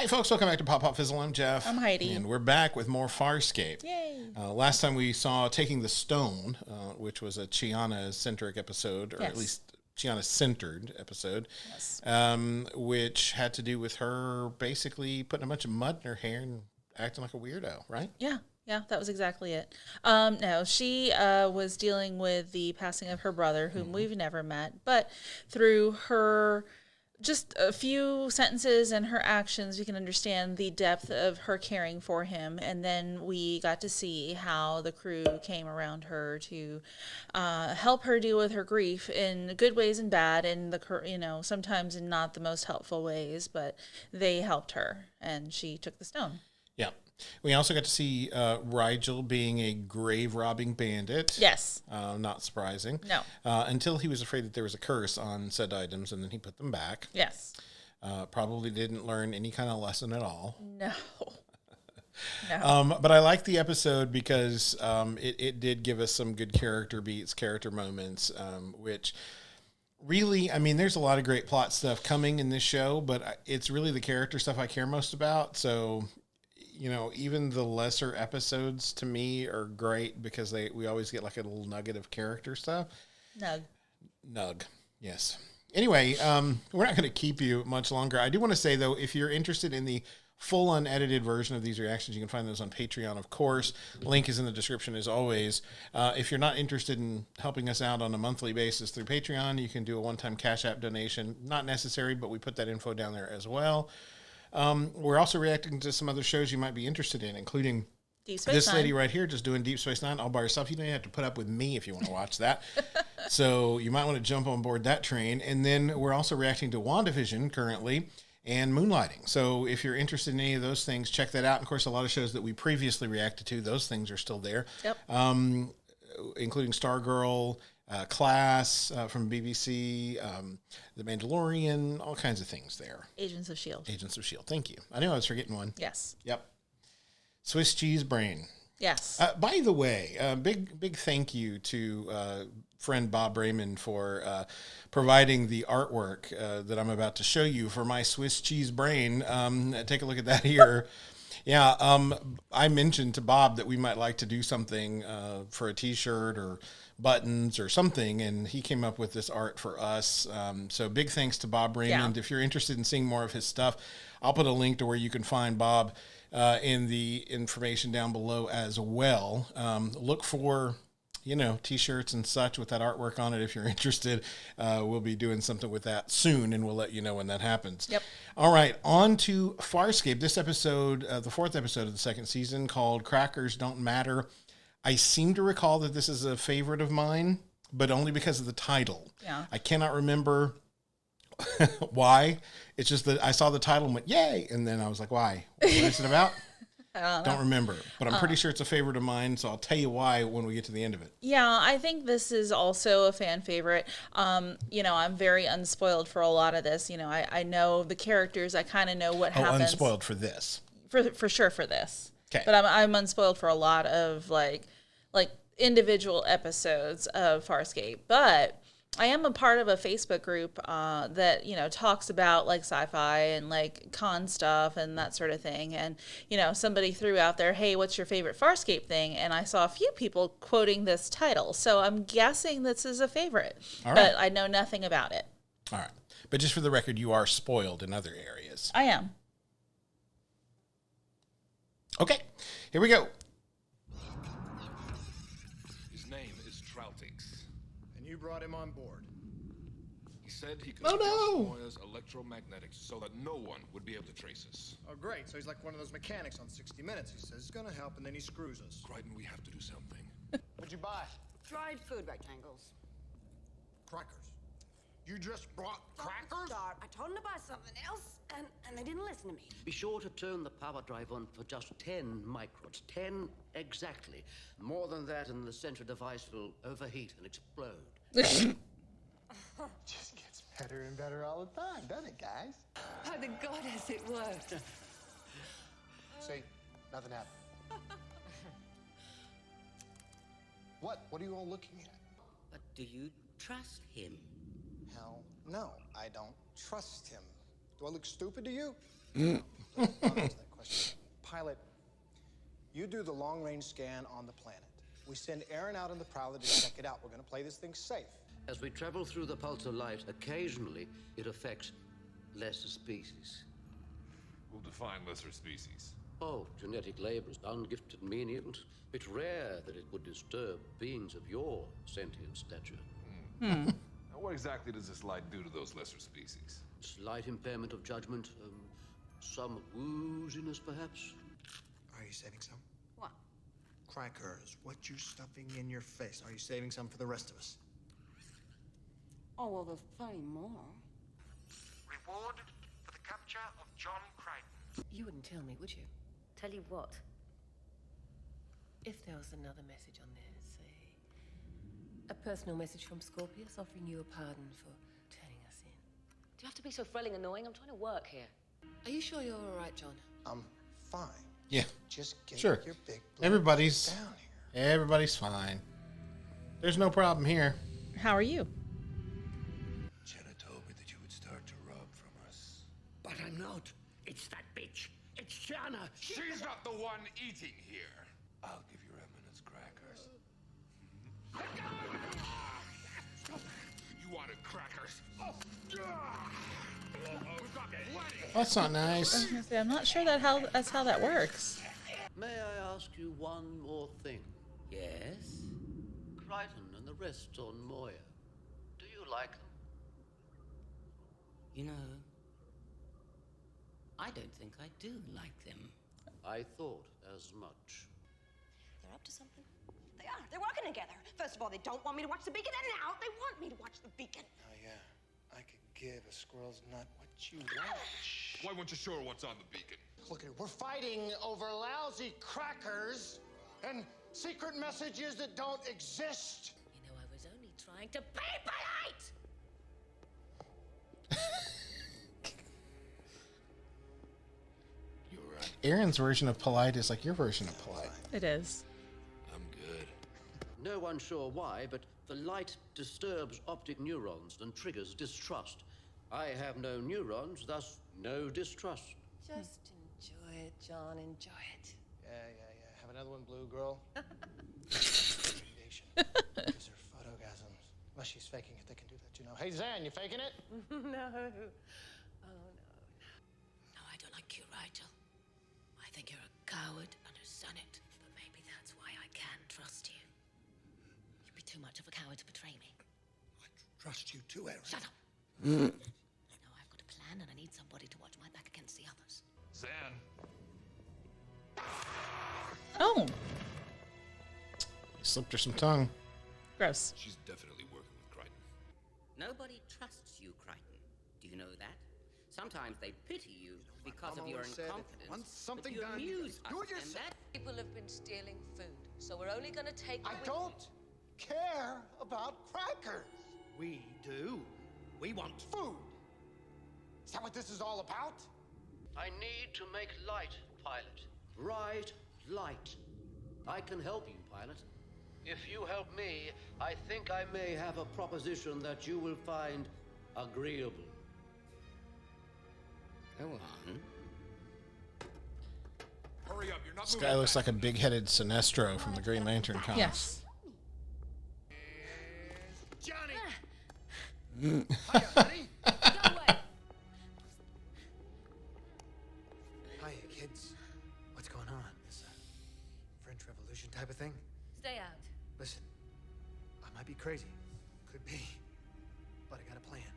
Hi, folks. Welcome back to Pop Pop Fizzle. I'm Jeff. I'm Heidi. And we're back with more Farscape. Yay. Last time we saw Taking the Stone, which was a Chiana-centric episode, or at least Chiana-centered episode, which had to do with her basically putting a bunch of mud in her hair and acting like a weirdo, right? Yeah, that was exactly it. No, she was dealing with the passing of her brother, whom we've never met, but through her... just a few sentences and her actions, we can understand the depth of her caring for him. And then we got to see how the crew came around her to help her deal with her grief in good ways and bad, and sometimes in not the most helpful ways, but they helped her, and she took the stone. Yeah. We also got to see Rigel being a grave-robbing bandit. Yes. Not surprising. No. Until he was afraid that there was a curse on said items, and then he put them back. Yes. Probably didn't learn any kind of lesson at all. No. No. But I liked the episode because it did give us some good character beats, character moments, which... really, I mean, there's a lot of great plot stuff coming in this show, but it's really the character stuff I care most about. So... even the lesser episodes to me are great because we always get like a little nugget of character stuff. Nug. Yes. Anyway, we're not going to keep you much longer. I do want to say, though, if you're interested in the full unedited version of these reactions, you can find those on Patreon, of course. Link is in the description as always. If you're not interested in helping us out on a monthly basis through Patreon, you can do a one-time Cash App donation. Not necessary, but we put that info down there as well. We're also reacting to some other shows you might be interested in, including this lady right here just doing Deep Space Nine all by herself. You don't even have to put up with me if you want to watch that. So you might want to jump on board that train. And then we're also reacting to WandaVision currently and Moonlighting. So if you're interested in any of those things, check that out. And of course, a lot of shows that we previously reacted to, those things are still there. Yep. Including Stargirl, Class from BBC, The Mandalorian, all kinds of things there. Agents of S.H.I.E.L.D. Agents of S.H.I.E.L.D. Thank you. I knew I was forgetting one. Yes. Yep. Swiss Cheese Brain. Yes. By the way, big thank you to friend Bob Raymond for providing the artwork that I'm about to show you for my Swiss Cheese Brain. Take a look at that here. Yeah, I mentioned to Bob that we might like to do something for a T-shirt or buttons or something, and he came up with this art for us. So big thanks to Bob Raymond. Yeah. If you're interested in seeing more of his stuff, I'll put a link to where you can find Bob in the information down below as well. Look for... T-shirts and such with that artwork on it. If you're interested, we'll be doing something with that soon, and we'll let you know when that happens. Yep. All right, on to Farscape. This episode, the fourth episode of the second season, called Crackers Don't Matter. I seem to recall that this is a favorite of mine, but only because of the title. Yeah. I cannot remember why. It's just that I saw the title and went, yay! And then I was like, why? What is it about? I don't remember, but I'm pretty sure it's a favorite of mine, so I'll tell you why when we get to the end of it. Yeah, I think this is also a fan favorite. I'm very unspoiled for a lot of this. I know the characters. I kind of know what happens. Unspoiled for this. For sure for this. Okay. But I'm unspoiled for a lot of like individual episodes of Farscape. But I am a part of a Facebook group that, talks about like sci-fi and like con stuff and that sort of thing. And, somebody threw out there, hey, what's your favorite Farscape thing? And I saw a few people quoting this title. So I'm guessing this is a favorite. All right. But I know nothing about it. All right. But just for the record, you are spoiled in other areas. I am. Okay. Here we go. You brought him on board. He said he could Moya's electromagnetics so that no one would be able to trace us. Oh, great. So he's like one of those mechanics on 60 Minutes. He says it's going to help, and then he screws us. Crichton, we have to do something. What'd you buy? Dried food rectangles. Crackers. You just brought crackers? Start. I told him to buy something else, and they didn't listen to me. Be sure to turn the power drive on for just 10 microns. 10 exactly. More than that, and the central device will overheat and explode. Just gets better and better all the time, doesn't it, guys? Oh, the goddess, it worked. See, nothing happened. What? What are you all looking at? But do you trust him? Hell no, I don't trust him. Do I look stupid to you? I'll answer that question. Pilot, you do the long-range scan on the planet. We send Aaron out in the Prowler to check it out. We're going to play this thing safe. As we travel through the pulse of light, occasionally it affects lesser species. We'll define lesser species. Oh, genetic labor is ungifted menials. It's rare that it would disturb beings of your sentient stature. Now, what exactly does this light do to those lesser species? Slight impairment of judgment, some wooziness perhaps. Are you saving some? What? Crackers. What you stuffing in your face? Are you saving some for the rest of us? Oh, well, there's plenty more. Reward for the capture of John Crichton. You wouldn't tell me, would you? Tell you what? If there was another message on there, say, a personal message from Scorpius offering you a pardon for turning us in. Do you have to be so thrilling annoying? I'm trying to work here. Are you sure you're all right, John? I'm fine. Yeah. Just get Sure. your big blood Everybody's down here. everybody's fine. There's no problem here. How are you? Jenna told me that you would start to rob from us. But I'm not. It's that bitch. It's Shanna. She's not the one eating here. I'll give your eminence crackers. You wanted crackers? We've got plenty. That's not I nice. was gonna say, I'm not sure that's how that works. May I ask you one more thing? Yes? Crichton and the rest on Moya. Do you like them? You know, I don't think I do like them. I thought as much. They're up to something. They are. They're working together. First of all, they don't want me to watch the beacon, and now they want me to watch the beacon. Oh, yeah. I could give a squirrel's nut what you want. Why weren't you sure what's on the beacon? Look at it. We're fighting over lousy crackers and secret messages that don't exist. You know, I was only trying to be polite! You're right. Aaron's version of polite is like your version of polite. It is. I'm good. No one's sure why, but the light disturbs optic neurons and triggers distrust. I have no neurons, thus no distrust. Just enjoy it, John, enjoy it. Yeah. Have another one, blue girl. Radiation. Gives her photogasms. Well, she's faking it. They can do that, you know. Hey, Zan, you faking it? No. Oh, no. No, I don't like you, Rigel. I think you're a coward and a sonnet. But maybe that's why I can trust you. You'd be too much of a coward to betray me. I trust you too, Aaron. Shut up. No, I've got a plan and I need somebody to watch my back against the others. Zan. Oh, Slipped her some tongue. gross. She's definitely working with Crichton. Nobody trusts you, Crichton. Do you know that? Sometimes they pity you because of Mama your always said, incompetence. once something but you done, amuse do us, it and yourself. that People have been stealing food, so we're only going to take. I don't care about crackers. We do. We want food. Is that what this is all about? I need to make light, Pilot. Bright light. I can help you, Pilot. If you help me, I think I may have a proposition that you will find agreeable. Go on. Hurry up, you're not This moving guy looks fast. like a big-headed Sinestro from the Green Lantern comics. Yes. Johnny! Go away. Hiya, kids. What's going on? This French Revolution type of thing? Stay out. Listen, I might be crazy. Could be. But I got a plan.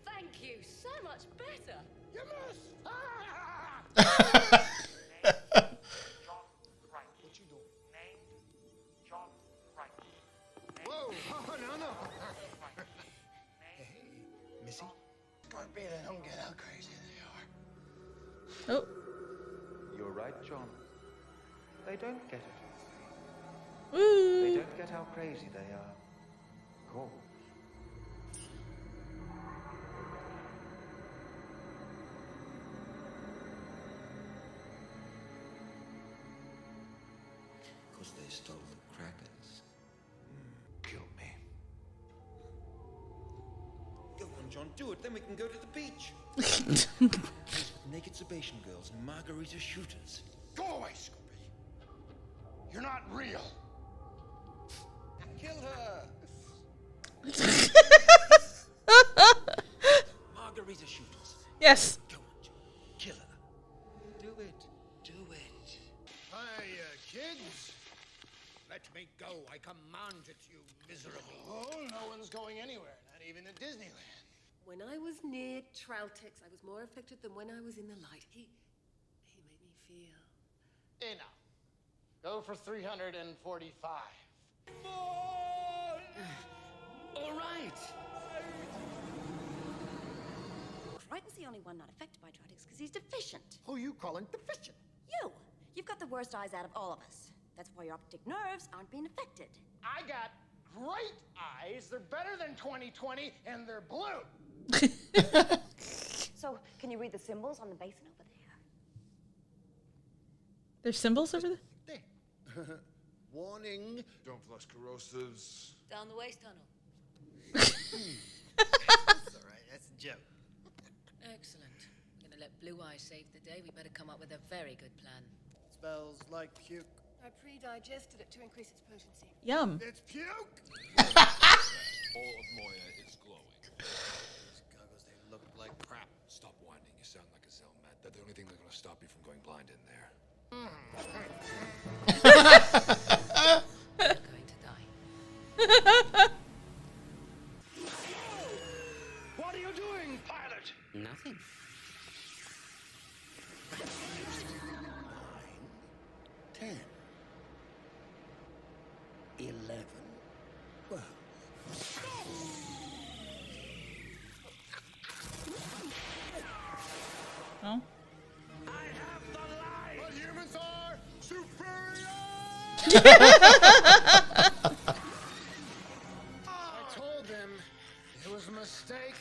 Thank you. So much better. You missed! John Crichton. What you doing? Name John Crichton. Whoa! Oh, no. Hey, Missy? Scorpion, don't get how crazy they are. Oh, You're right, John. They don't get it. They woo. don't get how crazy they are. Cool. Because they stole the crackers. Kill me. Go on, John, do it. Then we can go to the beach. Naked Sebastian girls and margarita shooters. Go away, Scooby. You're not real. Kill her. Margarita shooters. Yes. Go on, John. Kill her. Do it. Do it. Hiya, kids. Let me go. I command it, you miserable. Oh, no one's going anywhere, not even at Disneyland. When I was near Troutix, I was more affected than when I was in the light. He made me feel. Enough. Go for 345. All right. Crichton's the only one not affected by Troutix because he's deficient. Who you calling deficient? You! You've got the worst eyes out of all of us. That's why your optic nerves aren't being affected. I got great eyes. They're better than 20/20, and they're blue. So, can you read the symbols on the basin over there? There's symbols over there? Warning. Don't flush corrosives. Down the waste tunnel. That's all right. That's a joke. Excellent. We're gonna let Blue Eye save the day. We better come up with a very good plan. Smells like puke. I pre-digested it to increase its potency. Yum. It's puke. All of Moya is glowing. These goggles, they look like crap. Stop whining. You sound like a Zelmat. They're the only thing that's going to stop you from going blind in there. I'm going to die. What are you doing, pilot? Nothing. 9, 10, 11, 12. Oh. I have the light. But humans are superior. I told them it was a mistake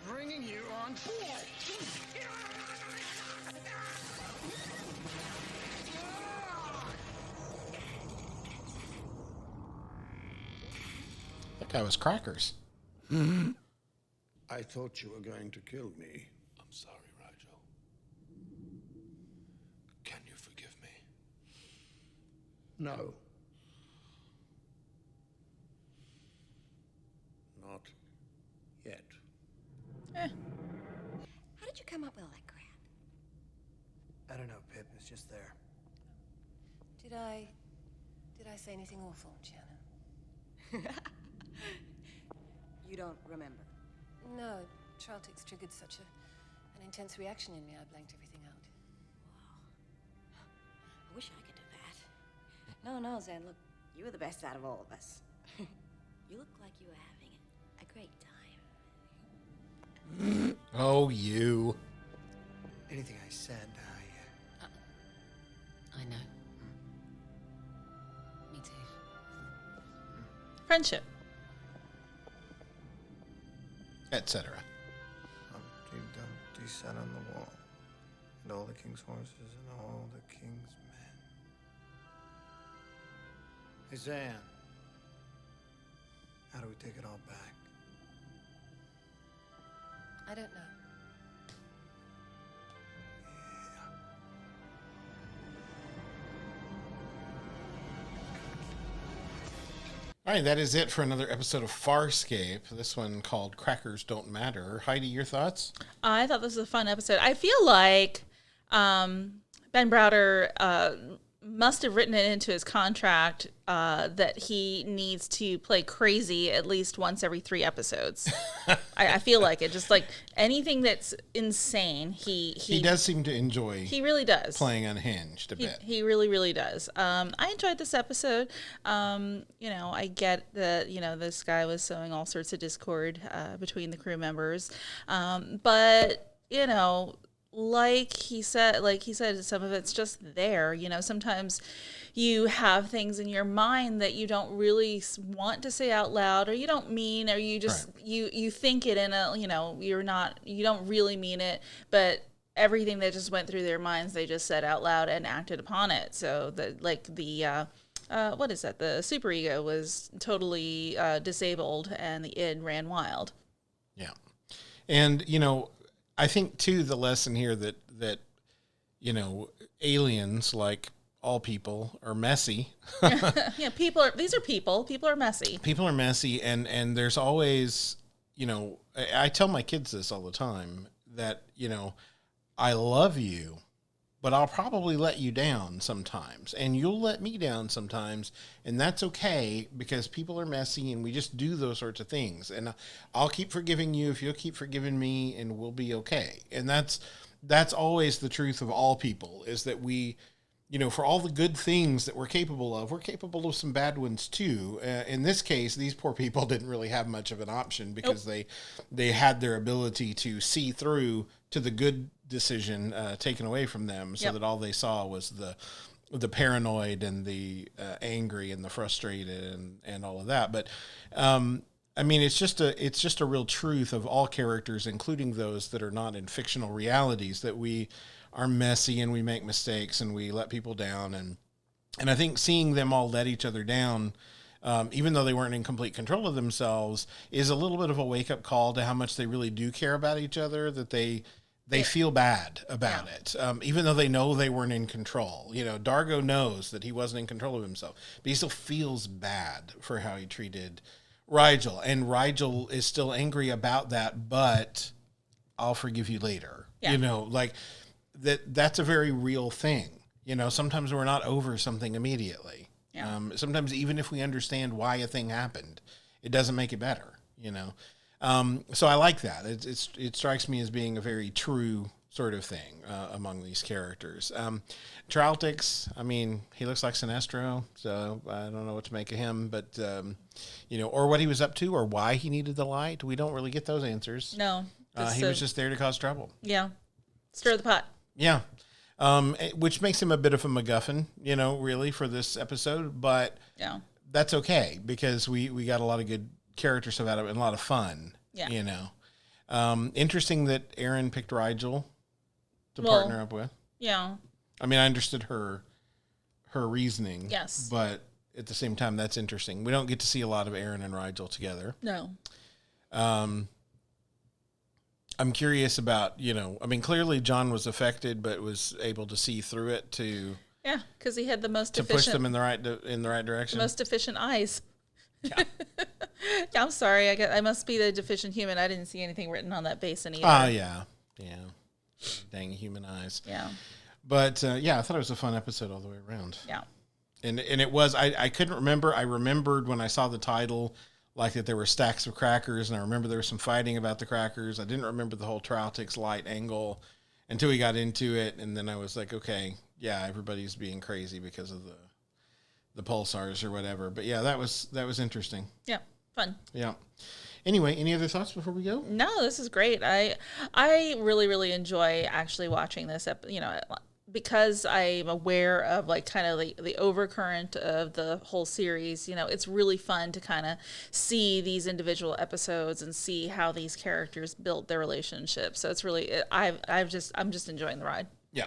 bringing you on board. That guy was Crackers. I thought you were going to kill me. I'm sorry, Rigel. Can you forgive me? No. Not yet. How did you come up with all that crap? I don't know, Pip. It's just there. Did I say anything awful, Gianna? You don't remember. No, Troutix triggered such an intense reaction in me, I blanked everything out. I wish I could do that. No, Zen, look, you were the best out of all of us. You look like you were having a great time. Oh, you. Anything I said, I know. Me too. Friendship. Etc. Humpty Dumpty sat on the wall, and all the king's horses and all the king's men. Hey, Zan. How do we take it all back? I don't know. All right, that is it for another episode of Farscape. This one called Crackers Don't Matter. Heidi, your thoughts? I thought this was a fun episode. I feel like Ben Browder must have written it into his contract that he needs to play crazy at least once every 3 episodes. I feel like it. Just like anything that's insane, he does seem to enjoy. He really does playing unhinged a bit. He really, really does. I enjoyed this episode. I get that this guy was sowing all sorts of discord between the crew members, but like he said, some of it's just there. Sometimes you have things in your mind that you don't really want to say out loud, or you don't mean, or you just you think it in a you don't really mean it, but everything that just went through their minds, they just said out loud and acted upon it. So the what is that? The superego was totally disabled, and the id ran wild. Yeah. And, I think too, the lesson here that, aliens, like all people, are messy. Yeah, these are people. People are messy. People are messy. And there's always, I tell my kids this all the time that, I love you, but I'll probably let you down sometimes, and you'll let me down sometimes, and that's okay because people are messy and we just do those sorts of things. And I'll keep forgiving you if you'll keep forgiving me, and we'll be okay. And that's always the truth of all people, is that we, for all the good things that we're capable of some bad ones too. In this case, these poor people didn't really have much of an option because they had their ability to see through to the good decision taken away from them, so that all they saw was the paranoid and the angry and the frustrated and all of that. But it's just a real truth of all characters, including those that are not in fictional realities, that we are messy and we make mistakes and we let people down. And I think seeing them all let each other down, even though they weren't in complete control of themselves, is a little bit of a wake-up call to how much they really do care about each other, that they feel bad about it, even though they know they weren't in control. Dargo knows that he wasn't in control of himself, but he still feels bad for how he treated Rigel. And Rigel is still angry about that, but I'll forgive you later. Yeah. That's a very real thing. Sometimes we're not over something immediately. Yeah. Sometimes even if we understand why a thing happened, it doesn't make it better, So I like that. It strikes me as being a very true sort of thing among these characters. Traltix, he looks like Sinestro, so I don't know what to make of him, but, or what he was up to or why he needed the light. We don't really get those answers. No. He was just there to cause trouble. Yeah. Stir the pot. Yeah. Which makes him a bit of a MacGuffin, really, for this episode. But that's okay, because we got a lot of good character stuff out of it and a lot of fun. Yeah. Interesting that Aaron picked Rigel to partner up with. Yeah. I understood her reasoning. Yes. But at the same time, that's interesting. We don't get to see a lot of Aaron and Rigel together. No. I'm curious about, clearly John was affected, but was able to see through it to because he had the most efficient, push them in the right direction. The most efficient eyes. Yeah. I'm sorry. I must be the deficient human. I didn't see anything written on that basin either. Oh yeah. Dang human eyes. Yeah. But I thought it was a fun episode all the way around. Yeah. And it was. I couldn't remember. I remembered when I saw the title, like that there were stacks of crackers, and I remember there was some fighting about the crackers. I didn't remember the whole Traltix light angle until we got into it, and then I was like, okay, yeah, everybody's being crazy because of the pulsars or whatever. But yeah, that was interesting. Yeah, fun. Yeah. Anyway, any other thoughts before we go? No, this is great. I really, really enjoy actually watching this, because I'm aware of kind of the overcurrent of the whole series. It's really fun to kind of see these individual episodes and see how these characters built their relationships. So it's really, I'm just enjoying the ride. Yeah.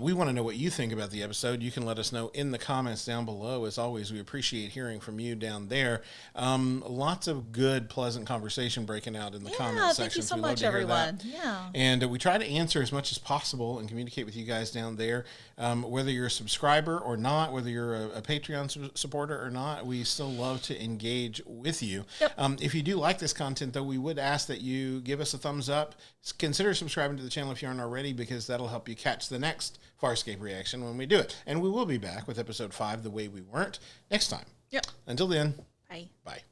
We want to know what you think about the episode. You can let us know in the comments down below. As always, we appreciate hearing from you down there. Lots of good, pleasant conversation breaking out in the comment section. Thank you so much, everyone. Yeah. And we try to answer as much as possible and communicate with you guys down there. Whether you're a subscriber or not, whether you're a Patreon supporter or not, we still love to engage with you. Yep. If you do like this content, though, we would ask that you give us a thumbs up. Consider subscribing to the channel if you aren't already, because that'll help you catch the next Farscape reaction when we do it. And we will be back with episode 5, The Way We Weren't, next time. Yep. Until then. Bye. Bye.